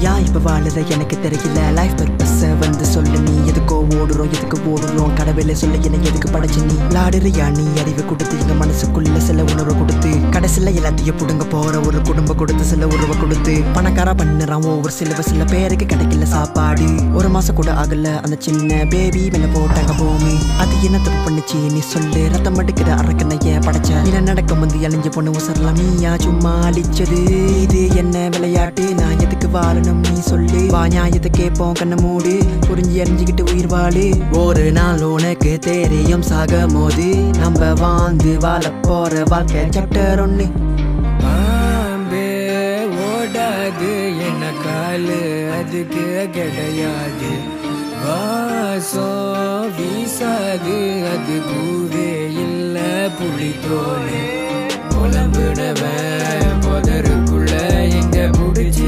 யா இப்ப வாழுற எனக்கு தெரியல லைஃப் பர்பஸ் வந்து சொல்லு நீ எதுக்கோ ஓடுறோம் எதுக்கு ஓடுறோம் கடவுளே சொல்ல என்ன எதுக்கு படைச்சு நீ விளாடுறியா நீ அறிவை கொடுத்து எங்க மனசுக்குள்ள சில உணர்வை கொடுத்து கடைசில எல்லாத்தையும் புடுங்க போற ஒரு குடும்பம் கொடுத்து சில உறவை கொடுத்து பணக்காரா பண்ணுறான் ஒவ்வொரு சில பேருக்கு கிடைக்கல சாப்பாடு ஒரு மாசம் கூட ஆகல அந்த சின்ன பேபி மேல போட்டாங்க பூமி அது என்ன தப்பு பண்ணுச்சு நீ சொல்லு ரத்தம் அடிக்கிற அரக்கனைய படைச்ச நீ நடக்க வந்து அழிஞ்சு பொண்ணு உசரலாம் நீயா சும்மா அழிச்சது இது என்ன விளையாட்டு நான் எதுக்கு வாழணும் நீ சொல்லு வா நியாயத்தை கேட்போம் கண்ண மூடு புரிஞ்சு அறிஞ்சுக்கிட்டு உயிர் வாழு ஒரு நாள் உனக்கு தெரியும் சாகும் போது நம்ம வாழ்ந்து வாழ போற வாழ்க்கை சாப்டர் 1 ஓடாது என்ன காலு அதுக்கு கிடையாது வாசம் வீசாது அது பூவே இல்ல புளித்தோடு புலம்புனவன் புதருக்குள்ள எங்க புடிச்சு